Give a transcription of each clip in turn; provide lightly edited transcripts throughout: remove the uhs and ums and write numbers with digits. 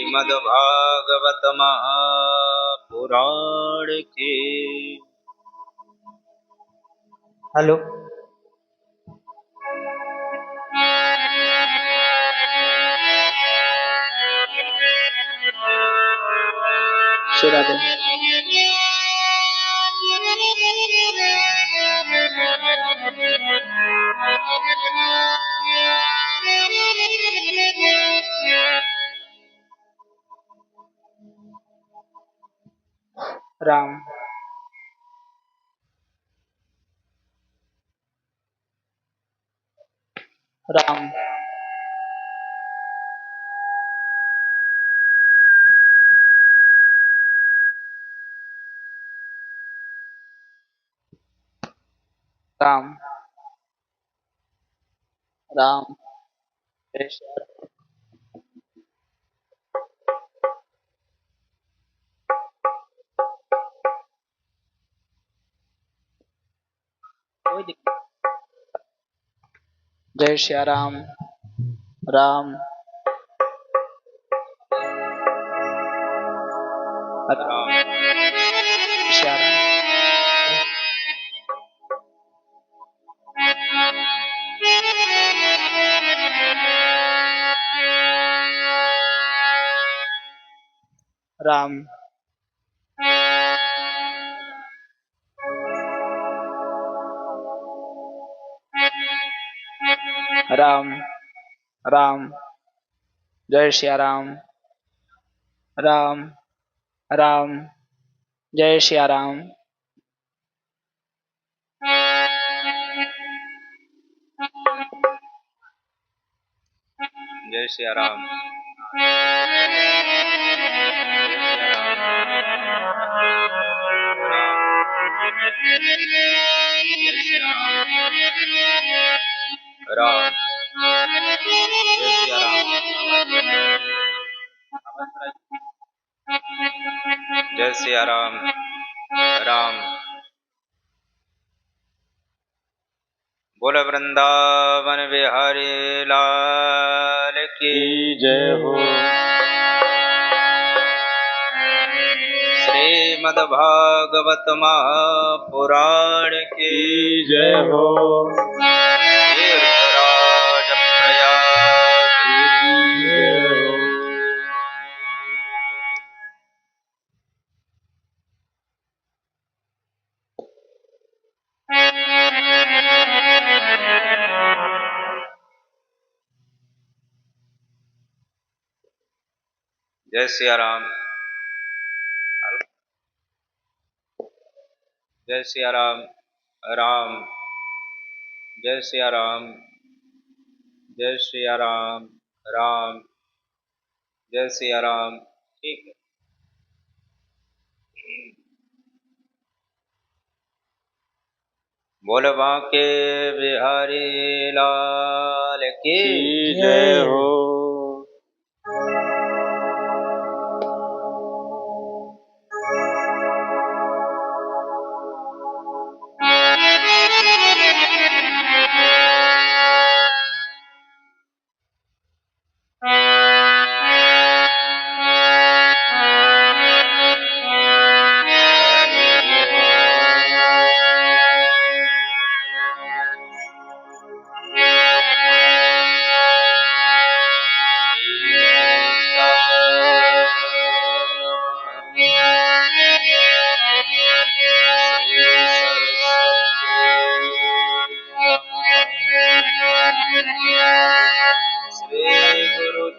श्रीमद्भागवत महापुराण की। हेलो श्री राधे। राम राम राम राम जय श्री राम राम राम श्री राम राम राम जय श्री राम राम राम जय श्री राम जय श्री राम। राम जय श्री राम। राम बोल वृंदावन बिहारी लाल की जय हो। श्रीमद्भागवत महापुराण की जय हो। तीर्थराज प्रयाग की जय हो। जय श्री राम। जय श्री राम। राम जय श्री राम। जय श्री राम। राम जय श्री राम। ठीक है। बोल बांके बिहारी लाल की जय हो।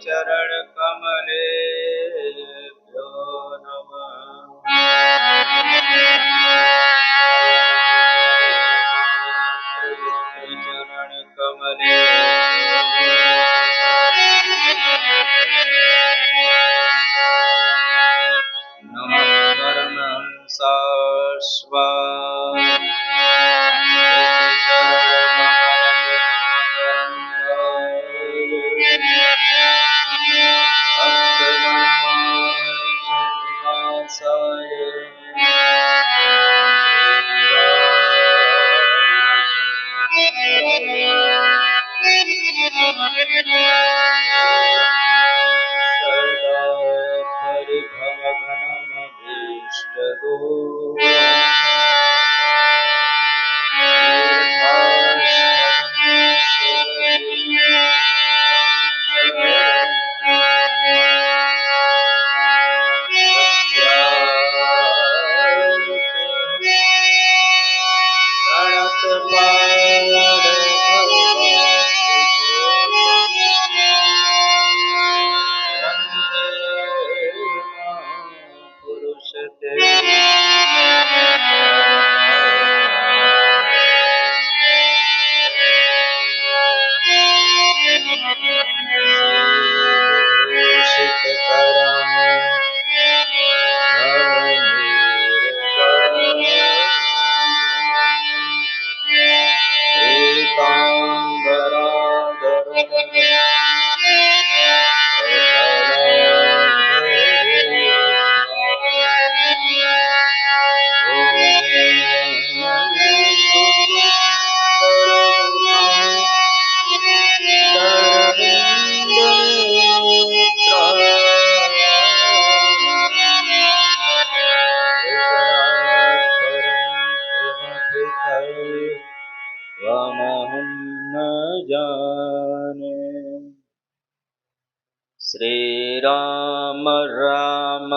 चरण कमलेभ्यो नमः। चरण कमले नमः परमहंसास्वामी परिभवघनमभीष्टदो श्रीराम राम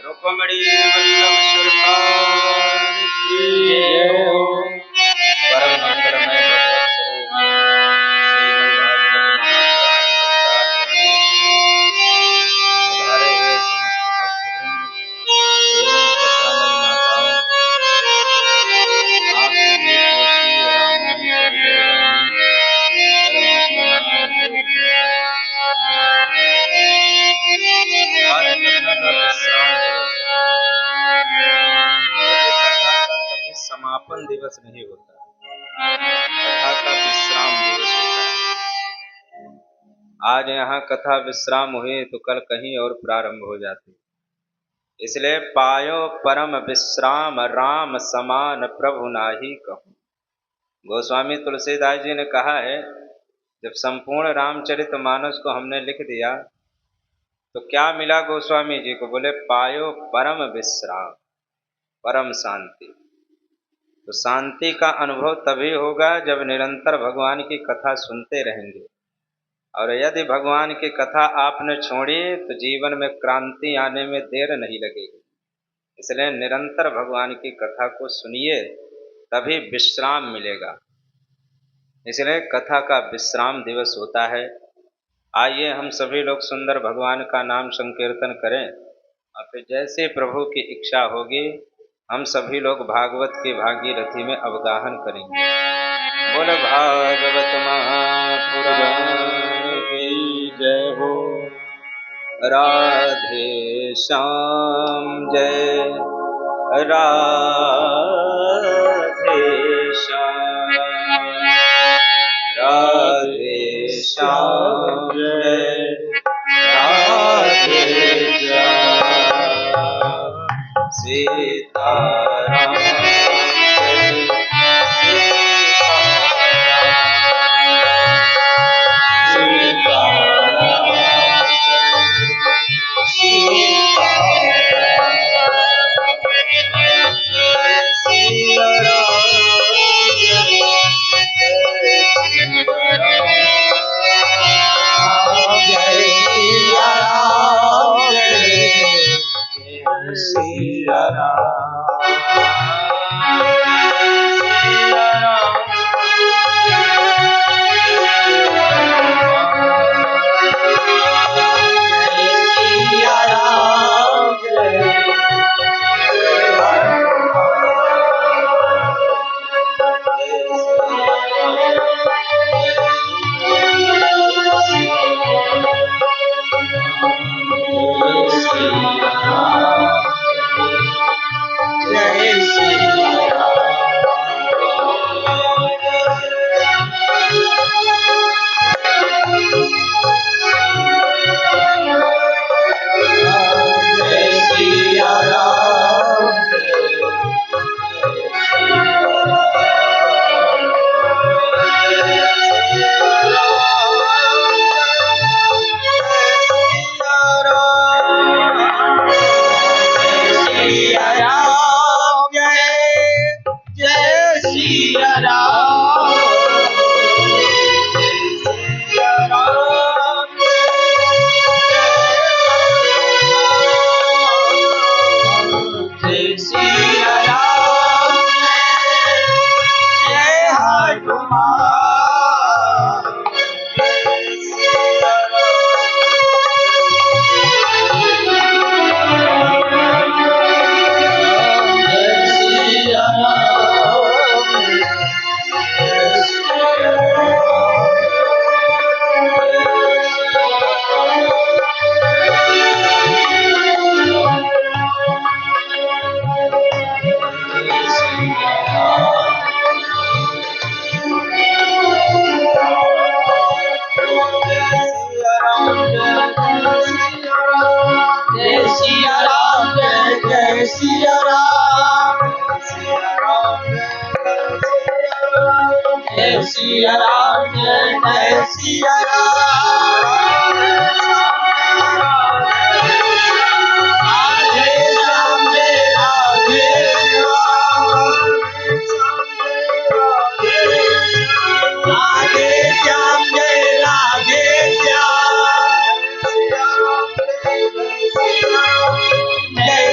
रुक्मणी वल्लभ सरकार की जय हो। परम मंगलमय भगवत स्वरूप श्रीमद् समापन दिवस नहीं होता, कथा का विश्राम दिवस होता है। आज यहाँ कथा विश्राम हुई तो कल कहीं और प्रारंभ हो जाती, इसलिए पायो परम विश्राम राम समान प्रभु नाही कहूँ। गोस्वामी तुलसीदास जी ने कहा है, जब संपूर्ण रामचरित मानस को हमने लिख दिया तो क्या मिला गोस्वामी जी को? बोले पायो परम विश्राम, परम शांति। तो शांति का अनुभव तभी होगा जब निरंतर भगवान की कथा सुनते रहेंगे, और यदि भगवान की कथा आपने छोड़ी तो जीवन में क्रांति आने में देर नहीं लगेगी। इसलिए निरंतर भगवान की कथा को सुनिए, तभी विश्राम मिलेगा। इसलिए कथा का विश्राम दिवस होता है। आइए हम सभी लोग सुंदर भगवान का नाम संकीर्तन करें, और फिर जैसे प्रभु की इच्छा होगी हम सभी लोग भागवत के भागीरथी में अवगाहन करेंगे। बोल भागवत महापुराण की जय हो। राधे श्याम जय राधे श्याम, राधे श्याम जय राधे श्याम,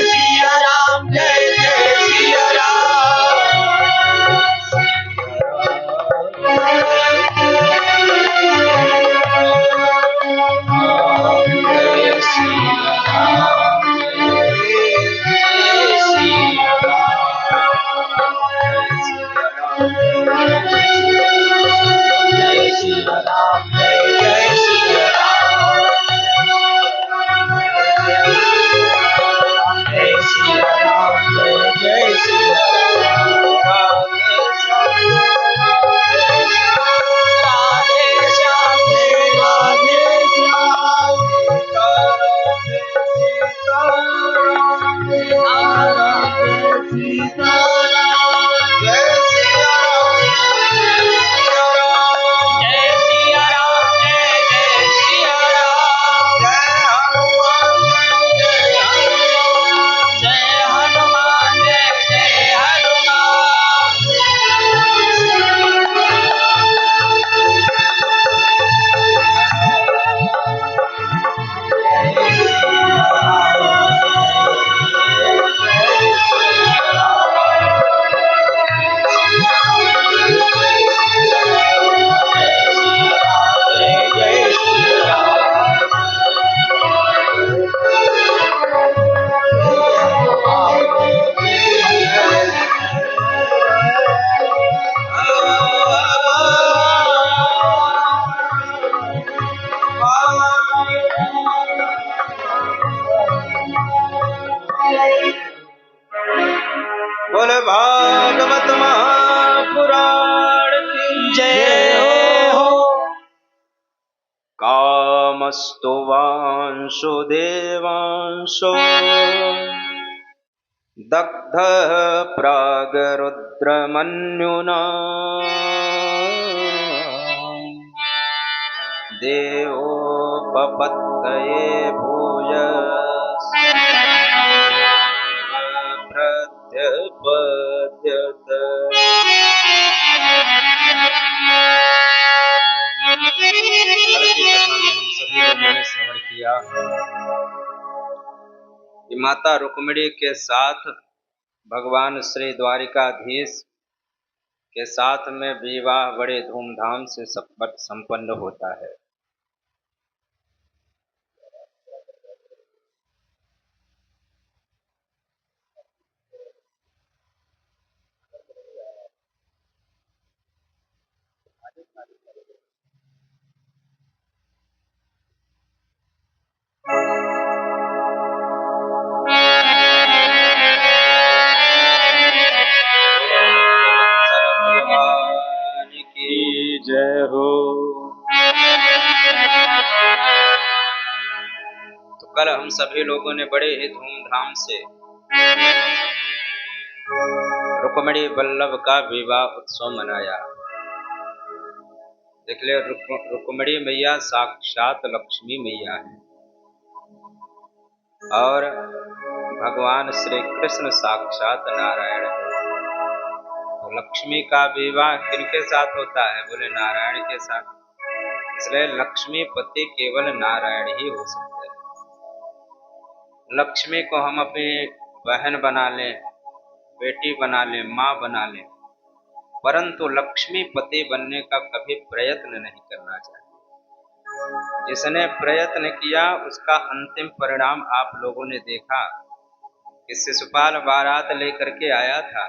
सीताराम जय सीताराम, सोमस्तु वांशुदेवांशो दग्धः प्रागरुद्रमन्युना देवोपपत्तये भूयः प्रत्यपद्यत। कल की कथा में हम सभी लोगों ने श्रवण किया कि माता रुक्मिणी के साथ भगवान श्री द्वारिकाधीश के साथ में विवाह बड़े धूमधाम से संपन्न होता है। जय हो। तो कल हम सभी लोगों ने बड़े ही धूमधाम से रुक्मिणी वल्लभ का विवाह उत्सव मनाया। देख ले, रुक्मिणी मैया साक्षात लक्ष्मी मैया है और भगवान श्री कृष्ण साक्षात नारायण है। तो लक्ष्मी का विवाह किनके साथ होता है? बोले नारायण के साथ। इसलिए लक्ष्मी पति केवल नारायण ही हो सकते हैं। लक्ष्मी को हम अपनी बहन बना लें, बेटी बना लें, माँ बना लें, परंतु लक्ष्मी पति बनने का कभी प्रयत्न नहीं करना चाहिए। जिसने प्रयत्न किया उसका अंतिम परिणाम आप लोगों ने देखा कि शिशुपाल बारात लेकर के आया था,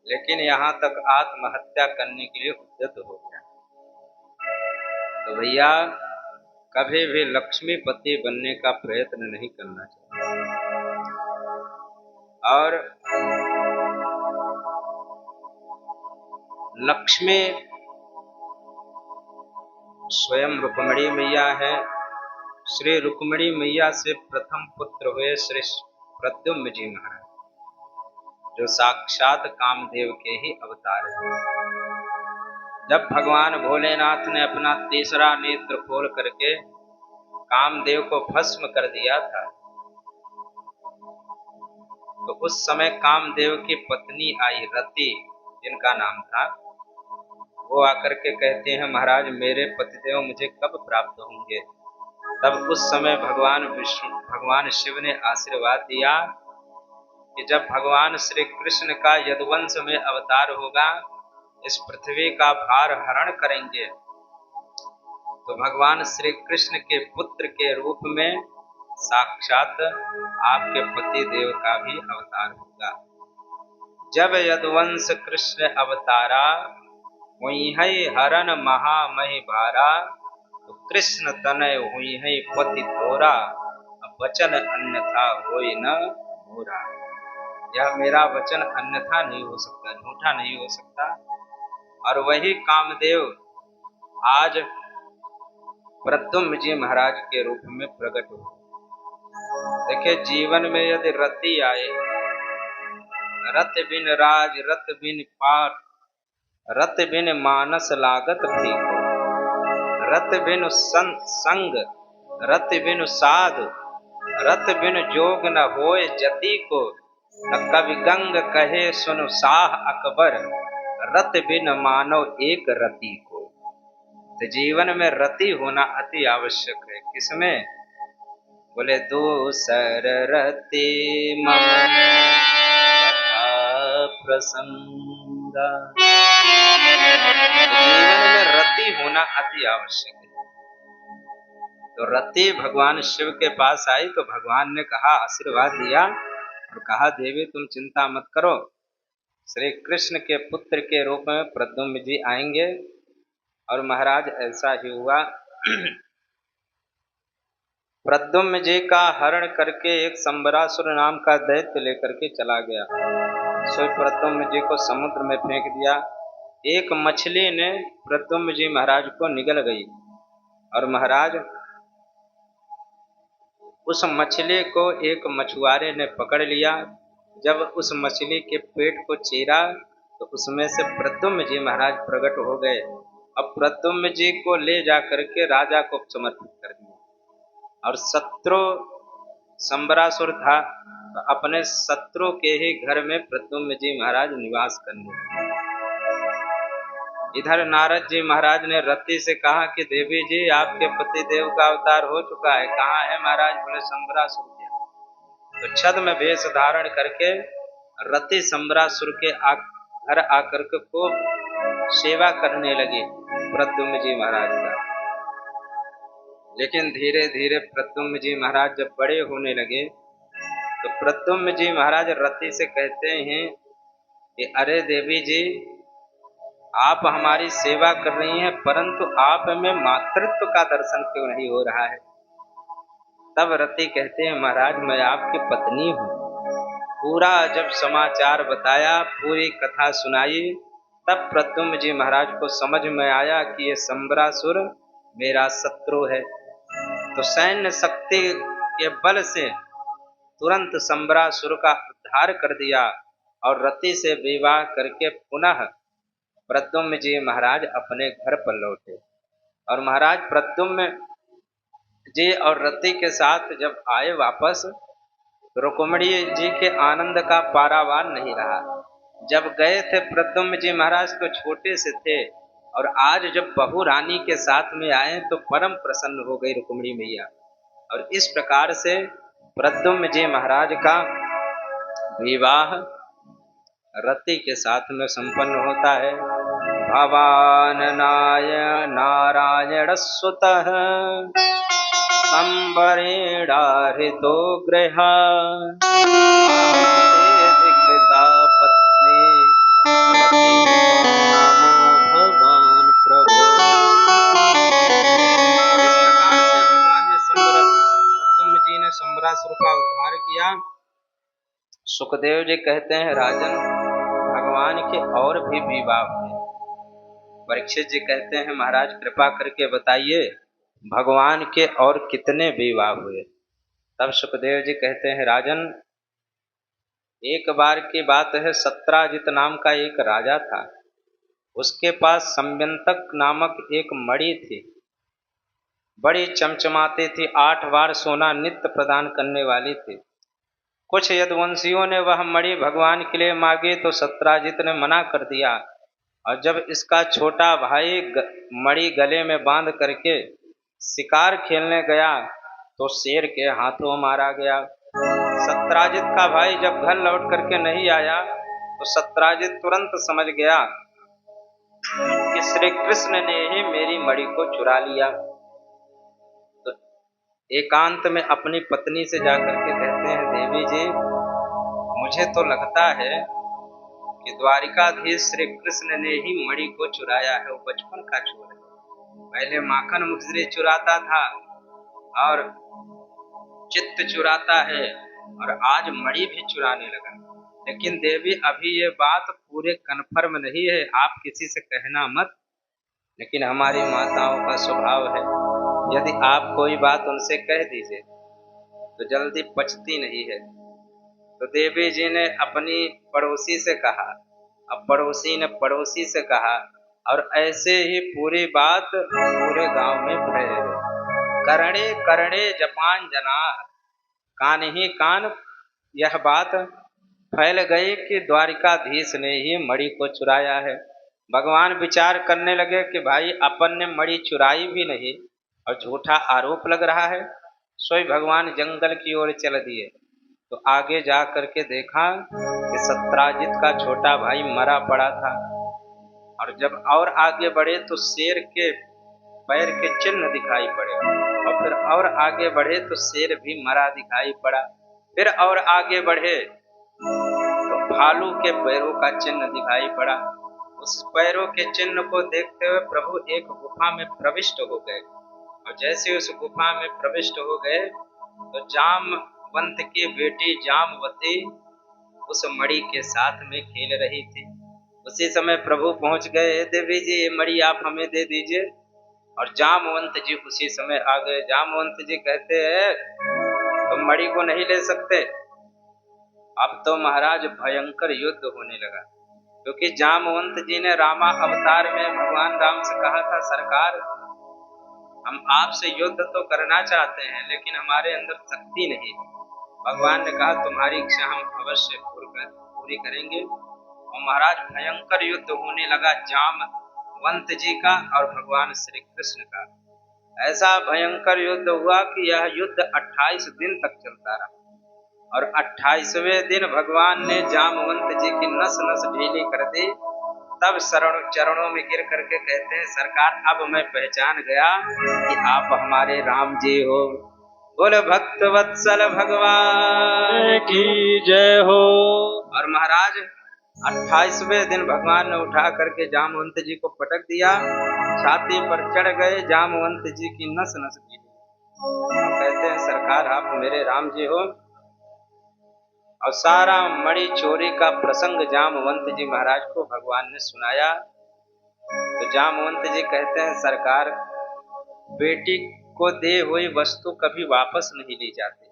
लेकिन यहाँ तक आत्महत्या करने के लिए उद्यत हो गया। तो भैया कभी भी लक्ष्मीपति बनने का प्रयत्न नहीं करना चाहिए। और लक्ष्मी स्वयं रुक्मिणी मैया है। श्री रुक्मिणी मैया से प्रथम पुत्र हुए श्री प्रद्युम्न जी महाराज, जो साक्षात कामदेव के ही अवतार हैं। जब भगवान भोलेनाथ ने अपना तीसरा नेत्र खोल करके कामदेव को भस्म कर दिया था, तो उस समय कामदेव की पत्नी आई, रति जिनका नाम था। वो आकर के कहते हैं, महाराज मेरे पतिदेव मुझे कब प्राप्त होंगे? तब उस समय भगवान शिव ने आशीर्वाद दिया कि जब भगवान श्री कृष्ण का यदुवंश में अवतार होगा, इस पृथ्वी का भार हरण करेंगे, तो भगवान श्री कृष्ण के पुत्र के रूप में साक्षात आपके पति देव का भी अवतार होगा। जब यदुवंश कृष्ण अवतारा, हुई है हरण महामहि भारा, तो कृष्ण तनय हुई है पति तोरा, वचन अन्यथा होई न मोरा। यह मेरा वचन अन्यथा नहीं हो सकता, झूठा नहीं हो सकता। और वही कामदेव आज प्रद्युम्न जी महाराज के रूप में प्रकट हुए। देखिए, जीवन में यदि रति आए, रत बिन राज रत बिन पाठ, रत बिन मानस लागत फीको, रत बिन संग रत बिन साधु, रत बिन जोग न होए जति को, कवि गंग कहे सुन साह अकबर, रत बिन मानव एक रति को। तो जीवन में रति होना अति आवश्यक है। किसमें? बोले दूसर रति मम प्रसंगा। जीवन में रति होना अति आवश्यक है। तो रति भगवान शिव के पास आई तो भगवान ने कहा, आशीर्वाद दिया और कहा, देवी तुम चिंता मत करो, श्री कृष्ण के पुत्र के रूप में प्रद्युम्न जी आएंगे। और महाराज ऐसा ही हुआ। प्रद्युम्न जी का हरण करके एक संबरासुर नाम का दैत्य लेकर के चला गया। सो प्रद्युम्न जी को समुद्र में फेंक दिया। एक मछली ने प्रद्युम्न जी महाराज को निगल गई और महाराज उस मछली को एक मछुआरे ने पकड़ लिया। जब उस मछली के पेट को चीरा तो उसमें से प्रद्युम्न जी महाराज प्रकट हो गए। अब प्रद्युम्न जी को ले जा करके राजा को समर्पित कर दिया। और शत्रु संबरासुर था, तो अपने शत्रु के ही घर में प्रद्युम्न जी महाराज निवास करने लगे। इधर नारद जी महाराज ने रति से कहा कि देवी जी आपके पति देव का अवतार हो चुका है, कहाँ है महाराज? बोले संबरासुर के। तो छद्म में वेश धारण करके रति संबरासुर के घर आकर के खूब सेवा करने लगे प्रद्युम्न जी महाराज का। लेकिन धीरे धीरे प्रद्युम्न जी महाराज जब बड़े होने लगे तो प्रद्युम्न जी महाराज रति से कहते हैं कि अरे देवी जी, आप हमारी सेवा कर रही हैं, परंतु आप में मातृत्व का दर्शन क्यों नहीं हो रहा है? तब रति कहते हैं महाराज मैं आपकी पत्नी हूँ। पूरा जब समाचार बताया, पूरी कथा सुनाई, तब प्रद्युम्न जी महाराज को समझ में आया कि ये संबरासुर मेरा शत्रु है। तो सैन्य शक्ति के बल से तुरंत संबरासुर का उद्धार कर दिया और रति से विवाह करके पुनः प्रद्युम्न जी महाराज अपने घर पर लौटे। और महाराज प्रद्युम्न जी और रति के साथ जब आए वापस, रुक्मिणी जी के आनंद का पारावार नहीं रहा। जब गए थे प्रद्युम्न जी महाराज तो छोटे से थे, और आज जब बहू रानी के साथ में आए तो परम प्रसन्न हो गई रुक्मिणी मैया। और इस प्रकार से प्रद्युम्न जी महाराज का विवाह रति के साथ में संपन्न होता है। भवान नारायण सुतः संबरेणाहृतो गृह कृता पत्नी नमो भगवान प्रभु। इस प्रकार से भगवान ने प्रद्युम्न जी ने संबरासुर का उद्धार किया। सुखदेव जी कहते हैं राजन, भगवान के और भी विवाह हुए। परीक्षित जी कहते हैं महाराज कृपा करके बताइए भगवान के और कितने विवाह हुए? तब सुखदेव जी कहते हैं राजन, एक बार की बात है, सत्राजित नाम का एक राजा था। उसके पास संयंतक नामक एक मणि थी, बड़ी चमचमाती थी, 8 बार सोना नित्य प्रदान करने वाली थी। कुछ यदुवंशियों ने वह मणि भगवान के लिए मांगी तो सत्राजित ने मना कर दिया। और जब इसका छोटा भाई मणि गले में बांध करके शिकार खेलने गया तो शेर के हाथों मारा गया। सत्राजित का भाई जब घर लौट करके नहीं आया तो सत्राजित तुरंत समझ गया कि श्री कृष्ण ने ही मेरी मणि को चुरा लिया। तो एकांत में अपनी पत्नी से जाकर के कहते हैं देवी जी, मुझे तो लगता है कि द्वारिकाधीश श्री कृष्ण ने ही मणि को चुराया है। वो बचपन का चोर है, पहले माखन मुखरी चुराता था और चित्त चुराता है, और आज मणि भी चुराने लगा। लेकिन देवी अभी ये बात पूरे कन्फर्म नहीं है, आप किसी से कहना मत। लेकिन हमारी माताओं का स्वभाव है, यदि आप कोई बात उनसे कह दीजिए तो जल्दी पचती नहीं है। तो देवी जी ने अपनी पड़ोसी से कहा, अब पड़ोसी ने पड़ोसी से कहा, और ऐसे ही पूरी बात पूरे गांव में फैल गई। करणे करणे जपान जनाह, कान ही कान यह बात फैल गई कि द्वारिकाधीश ने ही मणि को चुराया है। भगवान विचार करने लगे कि भाई अपन ने मणि चुराई भी नहीं और झूठा आरोप लग रहा है। सोई भगवान जंगल की ओर चल दिए। तो आगे जा करके देखा कि सत्राजित का छोटा भाई मरा पड़ा था। और जब और आगे बढ़े तो शेर के पैर के चिन्ह दिखाई पड़े, और फिर और आगे बढ़े तो शेर भी मरा दिखाई पड़ा। फिर और आगे बढ़े तो भालू के पैरों का चिन्ह दिखाई पड़ा। उस पैरों के चिन्ह को देखते हुए प्रभु एक गुफा में प्रविष्ट हो गए। और जैसे उस गुफा में प्रविष्ट हो गए तो जामवंत की बेटी जामवती उस मणि के साथ में खेल रही थी। उसी समय प्रभु पहुंच गए, देवी जी ये मणि आप हमें दे दीजिए। और जामवंत जी उसी समय आ गए। जामवंत जी कहते हैं तो मणि को नहीं ले सकते। अब तो महाराज भयंकर युद्ध होने लगा, क्योंकि जामवंत जी ने रामा अवतार में भगवान राम से कहा था, सरकार हम आपसे युद्ध तो करना चाहते हैं लेकिन हमारे अंदर शक्ति नहीं। भगवान ने कहा तुम्हारी इच्छा हम अवश्य पूरी करेंगे। और महाराज भयंकर युद्ध होने लगा जामवंत जी का और भगवान श्री कृष्ण का। ऐसा भयंकर युद्ध हुआ कि यह युद्ध 28 दिन तक चलता रहा। और 28वें दिन भगवान ने जामवंत जी की नस नस ढीली कर दी। तब चरणों में गिर करके कहते हैं, सरकार अब मैं पहचान गया कि आप हमारे राम जी हो। बोले भक्त वत्सल भगवान की जय हो। और महाराज 28वें दिन भगवान ने उठा करके जामवंत जी को पटक दिया, छाती पर चढ़ गए, जामवंत जी की नस नस दी। कहते हैं, सरकार आप मेरे राम जी हो। और सारा मणि चोरी का प्रसंग जामवंत जी महाराज को भगवान ने सुनाया। तो जामवंत जी कहते हैं, सरकार बेटी को दी हुई वस्तु कभी वापस नहीं ली जाती,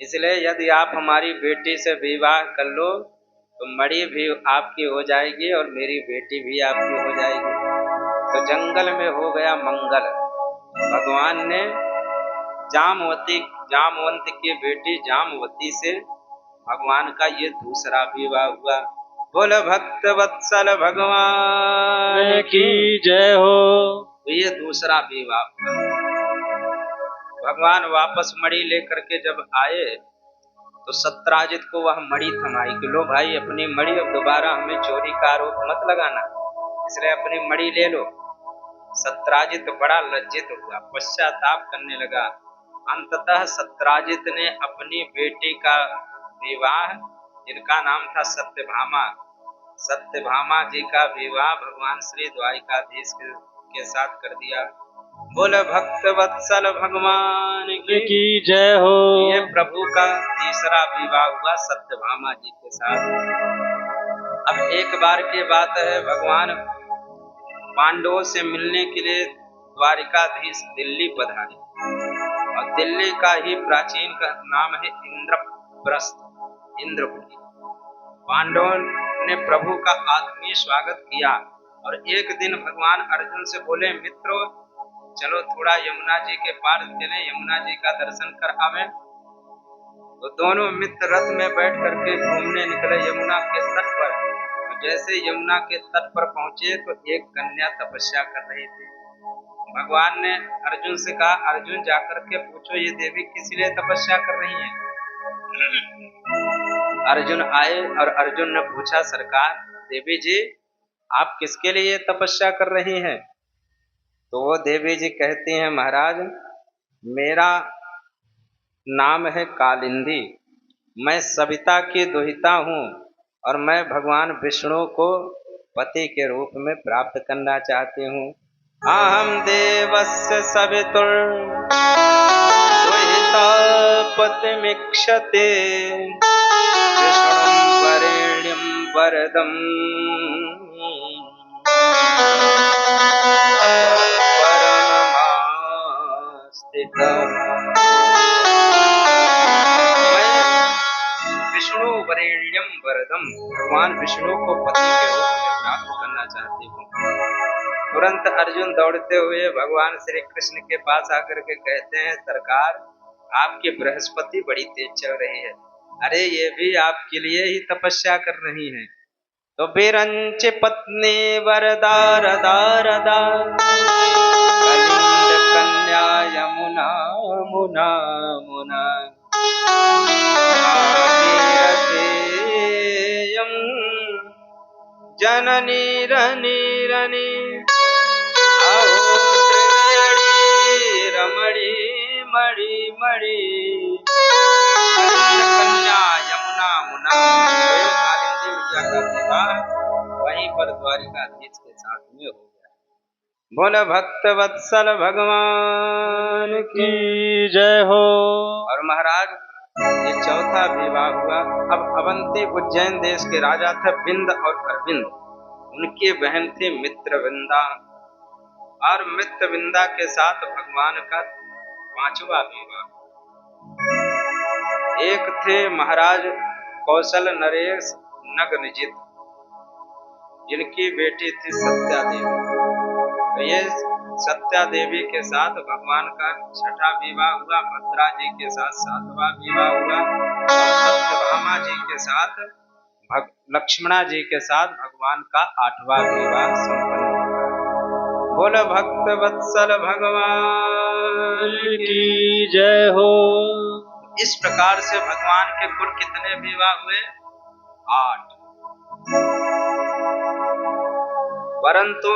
इसलिए यदि आप हमारी बेटी से विवाह कर लो तो मणि भी आपकी हो जाएगी और मेरी बेटी भी आपकी हो जाएगी। तो जंगल में हो गया मंगल। भगवान ने जामवंत की बेटी जामवती से भगवान का ये दूसरा विवाह हुआ। बोल भक्त वत्सल भगवान की जय हो। तो ये दूसरा विवाह हुआ। भगवान वापस मणि लेकर के जब आए तो सत्राजित को वह मणि थमाई कि लो भाई अपनी मणि, अब दोबारा हमें चोरी का आरोप मत लगाना, इसलिए अपनी मणि ले लो। सत्राजित बड़ा लज्जित हुआ, पश्चाताप करने लगा। अंततः सत्राजित ने अपनी बेटी का विवाह, जिनका नाम था सत्यभामा जी का विवाह भगवान श्री द्वारिकाधीश के साथ कर दिया। बोल भक्त वत्सल भगवान की जय हो। ये प्रभु का तीसरा विवाह हुआ सत्यभामा जी के साथ। अब एक बार की बात है, भगवान पांडवों से मिलने के लिए द्वारिकाधीश दिल्ली पधारे। और दिल्ली का ही प्राचीन का नाम है इंद्रप्रस्थ, इंद्रपुरी। पांडवों ने प्रभु का आत्मीय स्वागत किया। और एक दिन भगवान अर्जुन से बोले, मित्रों चलो थोड़ा यमुना जी के पार चले, यमुना जी का दर्शन कर आवे। तो दोनों मित्र रथ में बैठ करके घूमने निकले यमुना के तट पर। जैसे यमुना के तट पर पहुंचे तो एक कन्या तपस्या कर रही थी। भगवान ने अर्जुन से कहा, अर्जुन जाकर के पूछो ये देवी किस लिए तपस्या कर रही है। अर्जुन आए और अर्जुन ने पूछा, सरकार देवी जी आप किसके लिए तपस्या कर रही हैं। तो वो देवी जी कहती हैं, महाराज मेरा नाम है कालिंदी, मैं सविता की दुहिता हूँ और मैं भगवान विष्णु को पति के रूप में प्राप्त करना चाहती हूँ। अहम देवस्य सवितुर दुहिता पतिमीक्षते विष्णुं वरेण्यं वरदम् विष्णु वरेण्यम वरदम, भगवान विष्णु को पति के रूप में प्राप्त करना चाहती हूँ। तुरंत अर्जुन दौड़ते हुए भगवान श्री कृष्ण के पास आकर के कहते हैं, सरकार आपकी बृहस्पति बड़ी तेज चल रही है, अरे ये भी आपके लिए ही तपस्या कर रही हैं। तो बेरंच पत्नी वरदारदारदा कलिंद कन्या यमुना मुना मुना भागीरथेयं जननी रनी रनी अहो त्रिवेणी रमणी मणि मणि कन्या यमुना मुना। कालिंदी मैया का विवाह वहीं पर द्वारिकाधीश के साथ में हो गया। बोल भक्त वत्सल भगवान की जय हो। और महाराज ये चौथा विवाह हुआ। अब अवंती उज्जैन देश के राजा थे बिंद और अरविंद, उनकी बहन थी मित्रविंदा। और मित्रविंदा के साथ भगवान का पांचवा विवाह। एक थे महाराज कौशल नरेश नगनजित, जिनकी बेटी थी सत्या देवी। तो ये सत्या देवी के साथ भगवान का छठा विवाह हुआ, भद्रा जी के साथ सातवां विवाह हुआ और सत्यभामा जी के साथ लक्ष्मणा जी के साथ भगवान का आठवां विवाह संपन्न हुआ। बोल भक्त वत्सल भगवान की जय हो। इस प्रकार से भगवान के कुल कितने विवाह हुए? 8। परंतु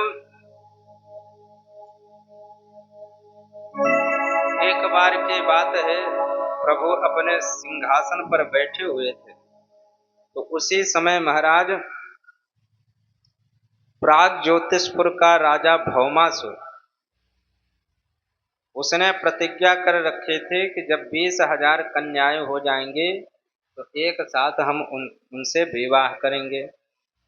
एक बार की बात है, प्रभु अपने सिंहासन पर बैठे हुए थे, तो उसी समय महाराज प्राग ज्योतिषपुर का राजा भौमासुर, उसने प्रतिज्ञा कर रखे थे कि जब 20,000 कन्याएं हो जाएंगे तो एक साथ हम उनसे विवाह करेंगे।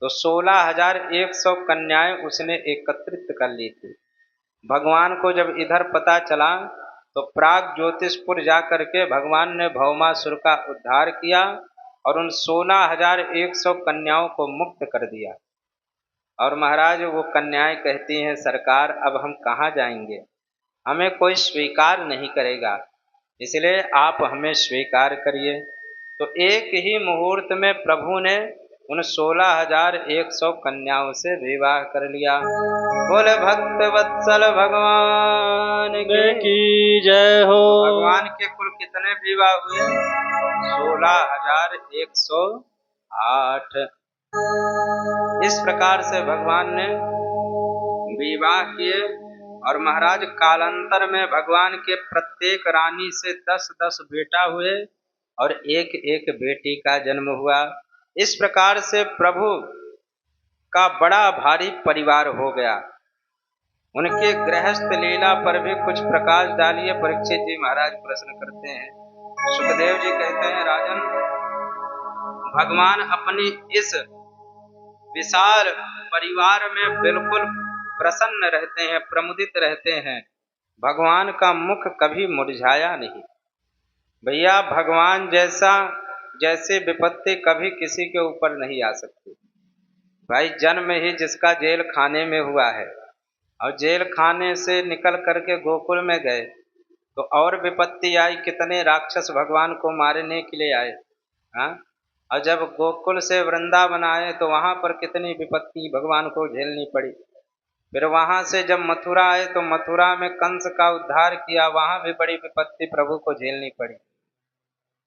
तो 16,100 कन्याएं उसने एकत्रित कर ली थी। भगवान को जब इधर पता चला तो प्राग ज्योतिषपुर जाकर के भगवान ने भौमासुर का उद्धार किया और उन 16,100 कन्याओं को मुक्त कर दिया। और महाराज वो कन्याएं कहती हैं, सरकार अब हम कहाँ जाएंगे, हमें कोई स्वीकार नहीं करेगा, इसलिए आप हमें स्वीकार करिए। तो एक ही मुहूर्त में प्रभु ने उन 16,100 कन्याओं से विवाह कर लिया। बोले भक्त वत्सल भगवान की जय हो। भगवान के कुल कितने विवाह हुए? 16,108। इस प्रकार से भगवान ने विवाह किए और महाराज कालांतर में भगवान के प्रत्येक रानी से 10-10 बेटा हुए और एक एक बेटी का जन्म हुआ। इस प्रकार से प्रभु का बड़ा भारी परिवार हो गया। उनके गृहस्थ लीला पर भी कुछ प्रकाश डालिए। परीक्षित जी महाराज प्रश्न करते हैं। सुखदेव जी कहते हैं, राजन, भगवान अपनी इस विशाल परिवार में बिल्कुल प्रसन्न रहते हैं, प्रमुदित रहते हैं। भगवान का मुख कभी मुरझाया नहीं। भैया भगवान जैसे विपत्ति कभी किसी के ऊपर नहीं आ सकती। भाई जन्म ही जिसका जेल खाने में हुआ है और जेल खाने से निकल करके गोकुल में गए तो और विपत्ति आई, कितने राक्षस भगवान को मारने के लिए आए। हाँ, और जब गोकुल से वृंदावन आए तो वहां पर कितनी विपत्ति भगवान को झेलनी पड़ी। फिर वहां से जब मथुरा आए तो मथुरा में कंस का उद्धार किया, वहां भी बड़ी विपत्ति प्रभु को झेलनी पड़ी।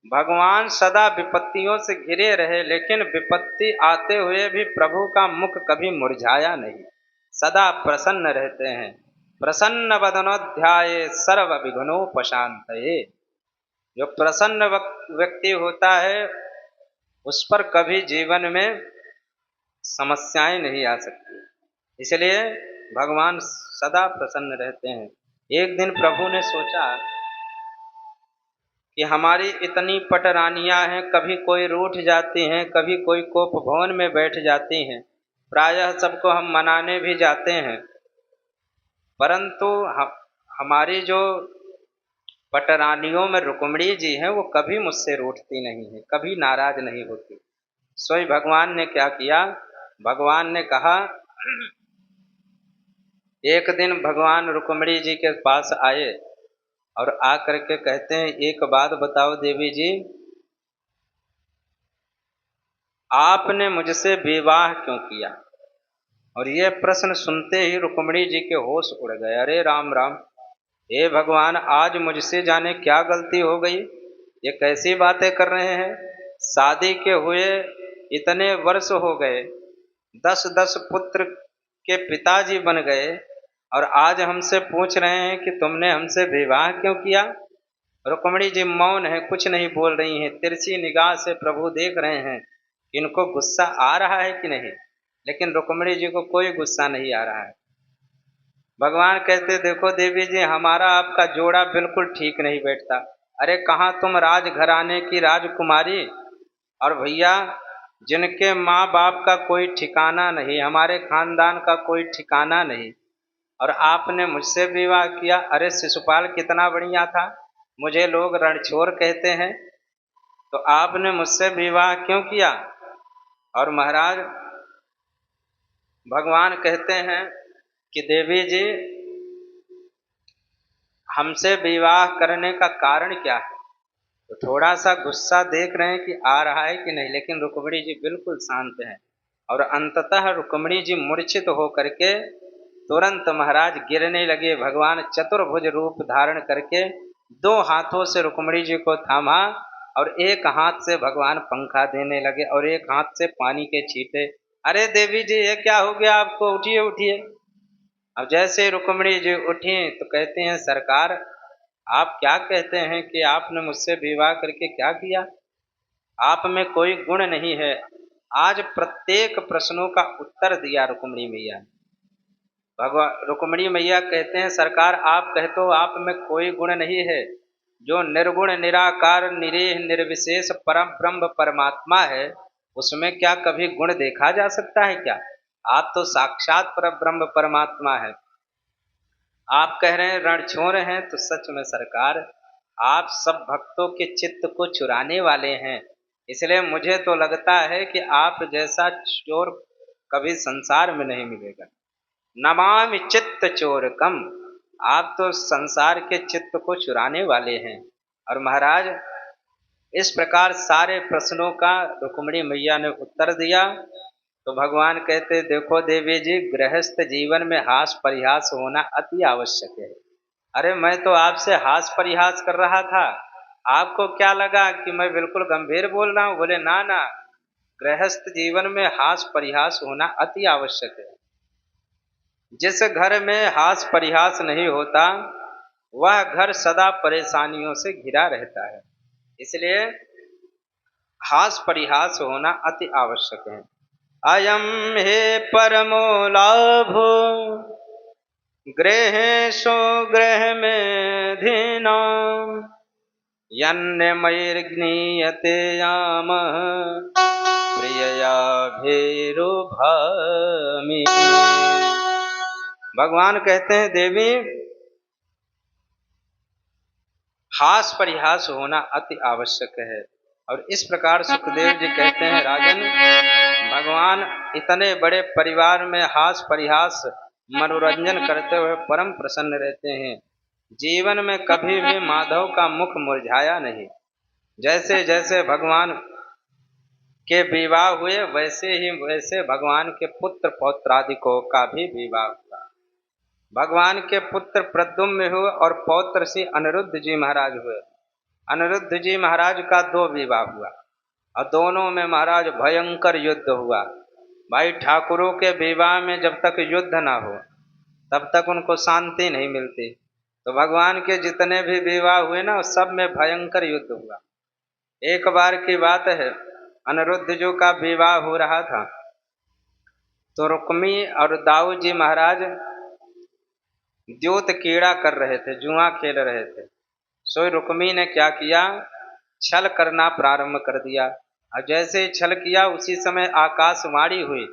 भगवान सदा विपत्तियों से घिरे रहे, लेकिन विपत्ति आते हुए भी प्रभु का मुख कभी मुरझाया नहीं, सदा प्रसन्न रहते हैं। प्रसन्न वदनोध्याये सर्व विघ्नोपशांतये। जो प्रसन्न व्यक्ति होता है उस पर कभी जीवन में समस्याएं नहीं आ सकती, इसलिए भगवान सदा प्रसन्न रहते हैं। एक दिन प्रभु ने सोचा कि हमारी इतनी पटरानियां हैं, कभी कोई रूठ जाती हैं, कभी कोई कोप भवन में बैठ जाती हैं, प्रायः सबको हम मनाने भी जाते हैं, परंतु हमारी जो पटरानियों में रुक्मिणी जी हैं वो कभी मुझसे रूठती नहीं है, कभी नाराज नहीं होती। सोई भगवान ने क्या किया, भगवान ने कहा, एक दिन भगवान रुक्मिणी जी के पास आए और आकर के कहते हैं, एक बात बताओ देवी जी, आपने मुझसे विवाह क्यों किया? और ये प्रश्न सुनते ही रुक्मिणी जी के होश उड़ गए। अरे राम राम, हे भगवान, आज मुझसे जाने क्या गलती हो गई, ये कैसी बातें कर रहे हैं। शादी के हुए इतने वर्ष हो गए, 10-10 पुत्र के पिताजी बन गए और आज हमसे पूछ रहे हैं कि तुमने हमसे विवाह क्यों किया। रुक्मिणी जी मौन है, कुछ नहीं बोल रही हैं। तिरछी निगाह से प्रभु देख रहे हैं इनको गुस्सा आ रहा है कि नहीं, लेकिन रुक्मिणी जी को कोई गुस्सा नहीं आ रहा है। भगवान कहते, देखो देवी जी, हमारा आपका जोड़ा बिल्कुल ठीक नहीं बैठता। अरे कहाँ तुम राजघराने की राजकुमारी और भैया जिनके माँ बाप का कोई ठिकाना नहीं, हमारे खानदान का कोई ठिकाना नहीं, और आपने मुझसे विवाह किया। अरे शिशुपाल कितना बढ़िया था, मुझे लोग रणछोर कहते हैं, तो आपने मुझसे विवाह क्यों किया? और महाराज भगवान कहते हैं कि देवी जी, हमसे विवाह करने का कारण क्या है? तो थोड़ा सा गुस्सा देख रहे हैं कि आ रहा है कि नहीं, लेकिन रुक्मिणी जी बिल्कुल शांत हैं। और अंततः रुक्मिणी जी मूर्छित होकर के तुरंत महाराज गिरने लगे। भगवान चतुर्भुज रूप धारण करके दो हाथों से रुक्मिणी जी को थामा और एक हाथ से भगवान पंखा देने लगे और एक हाथ से पानी के छींटे। अरे देवी जी, ये क्या हो गया आपको? उठिए उठिए। अब जैसे रुक्मिणी जी उठी तो कहते हैं, सरकार आप क्या कहते हैं कि आपने मुझसे विवाह करके क्या किया? आप में कोई गुण नहीं है। आज प्रत्येक प्रश्नों का उत्तर दिया रुक्मिणी मैया ने। भगवान रुक्मिणी मैया कहते हैं, सरकार आप कहते हो आप में कोई गुण नहीं है। जो निर्गुण निराकार निरीह निर्विशेष परम ब्रह्म परमात्मा है, उसमें क्या कभी गुण देखा जा सकता है क्या? आप तो साक्षात पर ब्रह्म परमात्मा है। आप कह रहे हैं रणछोर हैं, तो सच में सरकार आप सब भक्तों के चित्त को चुराने वाले हैं। इसलिए मुझे तो लगता है कि आप जैसा चोर कभी संसार में नहीं मिलेगा। नमामि चित्त चोर कम, आप तो संसार के चित्त को चुराने वाले हैं। और महाराज इस प्रकार सारे प्रश्नों का रुक्मिणी मैया ने उत्तर दिया। तो भगवान कहते, देखो देवी जी, गृहस्थ जीवन में हास परिहास होना अति आवश्यक है। अरे मैं तो आपसे हास परिहास कर रहा था, आपको क्या लगा कि मैं बिल्कुल गंभीर बोल रहा हूँ? बोले ना ना, गृहस्थ जीवन में हास परिहास होना अति आवश्यक है। जिस घर में हास परिहास नहीं होता वह घर सदा परेशानियों से घिरा रहता है। इसलिए हास परिहास होना अति आवश्यक है। अयम हे परमो लाभो गृहेशो गृह में धीनाम यन्नमैर्गीयते याम प्रियया भेरो भामी। भगवान कहते हैं, देवी हास परिहास होना अति आवश्यक है। और इस प्रकार सुखदेव जी कहते हैं, राजन भगवान इतने बड़े परिवार में हास परिहास मनोरंजन करते हुए परम प्रसन्न रहते हैं। जीवन में कभी भी माधव का मुख मुरझाया नहीं। जैसे जैसे भगवान के विवाह हुए वैसे भगवान के पुत्र पौत्रादिकों का भी विवाह हुआ। भगवान के पुत्र प्रद्युम्न हुए और पौत्र श्री अनिरुद्ध जी महाराज हुए। अनिरुद्ध जी महाराज का 2 विवाह हुआ और दोनों में महाराज भयंकर युद्ध हुआ। भाई ठाकुरों के विवाह में जब तक युद्ध ना हो तब तक उनको शांति नहीं मिलती। तो भगवान के जितने भी विवाह हुए ना, सब में भयंकर युद्ध हुआ। एक बार की बात है, अनिरुद्ध जी का विवाह हो रहा था तो रुक्मी और दाऊ जी महाराज द्योत कीड़ा कर रहे थे, जुआ खेल रहे थे। सो रुक्मी ने क्या किया, छल करना प्रारंभ कर दिया। और जैसे ही छल किया उसी समय आकाशवाणी हुई।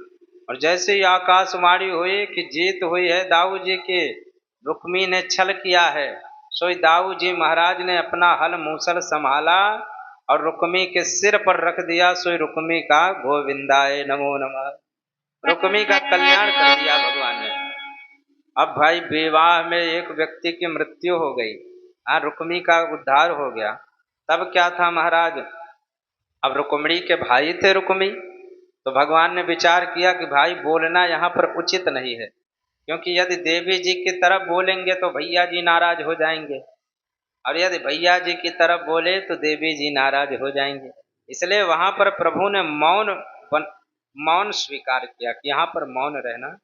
और जैसे ही आकाशवाणी हुई कि जीत हुई है दाऊ जी की, रुक्मी ने छल किया है, सो दाऊ जी महाराज ने अपना हल मूसल संभाला और रुक्मी के सिर पर रख दिया। सो रुक्मी का गोविंदाय नमो नमः, रुक्मी का कल्याण कर दिया भगवान ने। अब भाई विवाह में एक व्यक्ति की मृत्यु हो गई, रुक्मी का उद्धार हो गया। तब क्या था महाराज, अब रुक्मिणी के भाई थे रुक्मी, तो भगवान ने विचार किया कि भाई बोलना यहाँ पर उचित नहीं है, क्योंकि यदि देवी जी की तरफ बोलेंगे तो भैया जी नाराज हो जाएंगे, और यदि भैया जी की तरफ बोले तो देवी जी नाराज हो जाएंगे। इसलिए वहां पर प्रभु ने मौन स्वीकार किया कि यहाँ पर मौन रहना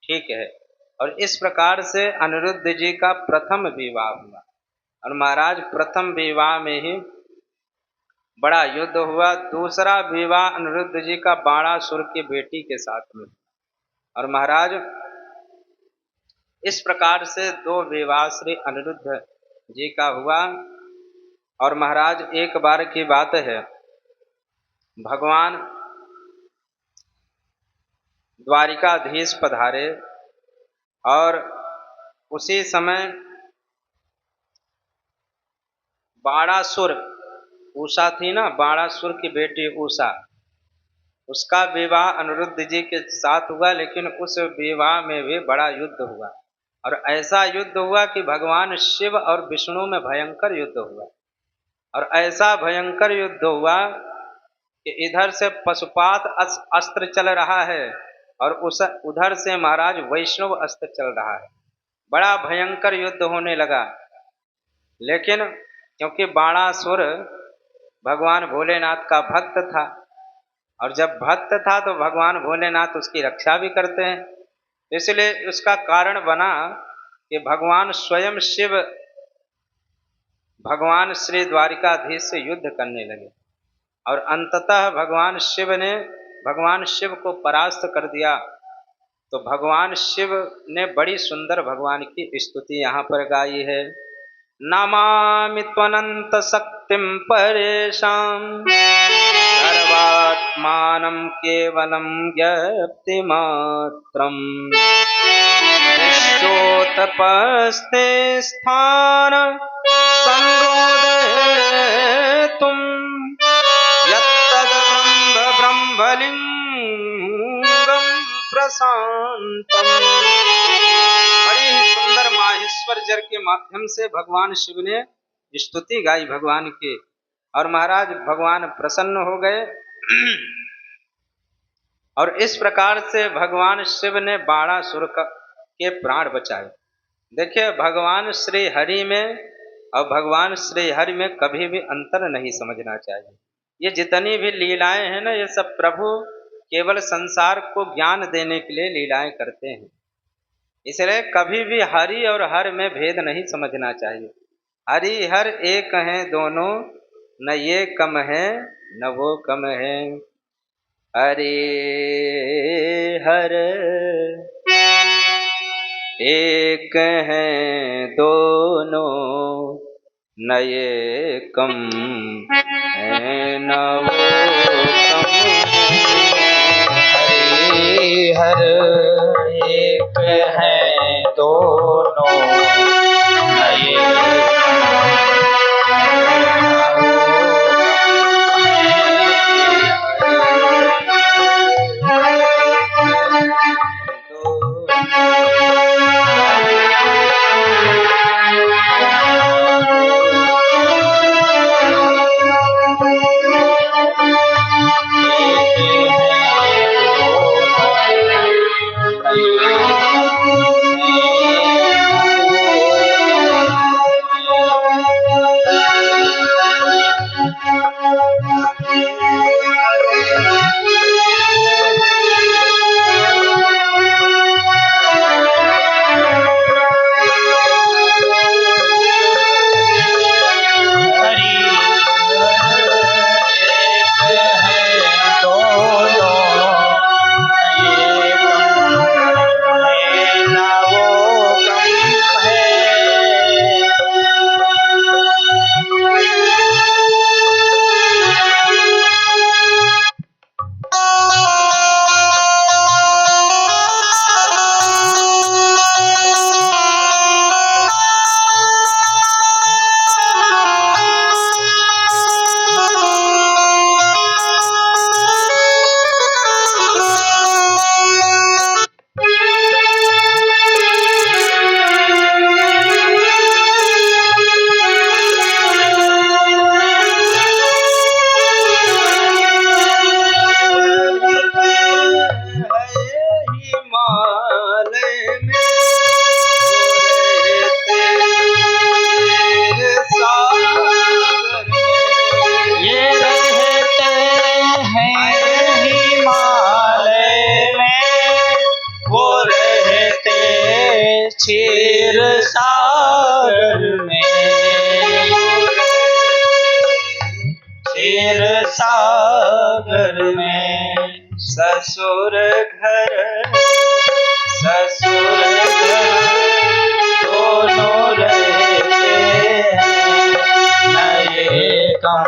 ठीक है। और इस प्रकार से अनिरुद्ध जी का प्रथम विवाह हुआ। और महाराज प्रथम विवाह में ही बड़ा युद्ध हुआ। दूसरा विवाह अनिरुद्ध जी का बाणासुर की बेटी के साथ में। और महाराज इस प्रकार से 2 विवाह श्री अनिरुद्ध जी का हुआ। और महाराज एक बार की बात है, भगवान द्वारिकाधीश पधारे और उसी समय बाणासुर उषा थी ना, बाणासुर की बेटी उषा, उसका विवाह अनिरुद्ध जी के साथ हुआ, लेकिन उस विवाह में भी बड़ा युद्ध हुआ। और ऐसा युद्ध हुआ कि भगवान शिव और विष्णु में भयंकर युद्ध हुआ। और ऐसा भयंकर युद्ध हुआ कि इधर से पशुपात अस्त्र चल रहा है और उस उधर से महाराज वैष्णव अस्त्र चल रहा है। बड़ा भयंकर युद्ध होने लगा। लेकिन क्योंकि बाणासुर भगवान भोलेनाथ का भक्त था, और जब भक्त था तो भगवान भोलेनाथ उसकी रक्षा भी करते हैं, इसलिए उसका कारण बना कि भगवान स्वयं शिव भगवान श्री द्वारिकाधीश से युद्ध करने लगे। और अंततः भगवान शिव ने भगवान शिव को परास्त कर दिया। तो भगवान शिव ने बड़ी सुंदर भगवान की स्तुति यहाँ पर गाई है। नमामि त्वनंत शक्तिं परेशां सर्वात्मानं केवलं ज्ञप्तिमात्रम् विश्वोत्पस्ते स्थान संरोधयितुं यत्तद् ब्रह्मलिंगं प्रशांतम्। बड़ी ही सुंदर माहेश्वर जर के माध्यम से भगवान शिव ने स्तुति गाई भगवान की, और महाराज भगवान प्रसन्न हो गए। और इस प्रकार से भगवान शिव ने बाणासुर के प्राण बचाए। देखिए, भगवान श्री हरि में और भगवान श्री हरि में कभी भी अंतर नहीं समझना चाहिए। ये जितनी भी लीलाएं हैं ना, ये सब प्रभु केवल संसार को ज्ञान देने के लिए लीलाएं करते हैं। इसलिए कभी भी हरि और हर में भेद नहीं समझना चाहिए। हरि हर एक हैं दोनों, न ये कम है न वो कम है। हरि हर एक हैं दोनों, न ये कम है न वो कम है। हरि हर एक है दोनों, न ये क्षीर सागर में, क्षीर सागर में ससुर घर दोनों रहते हैं, न ये कम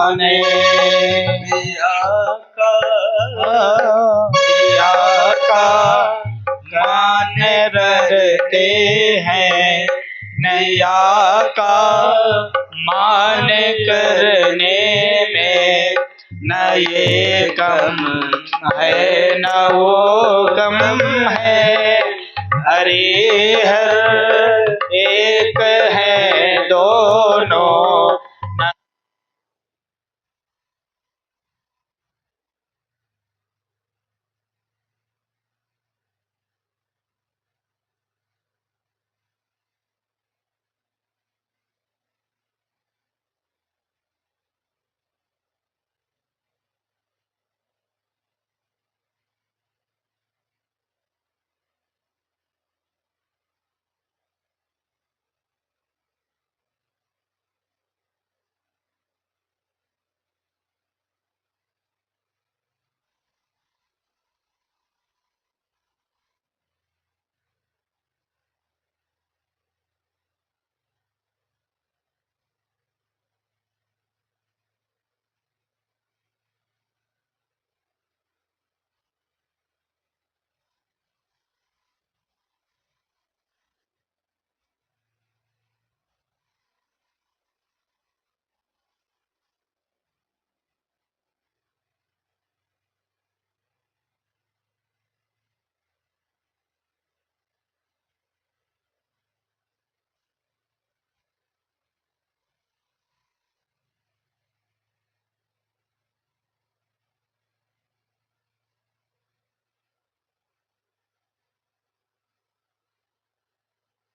माने पिया का मान रखते हैं, नैया का मान करने में न ये गम है न वो गम है। हरि हर एक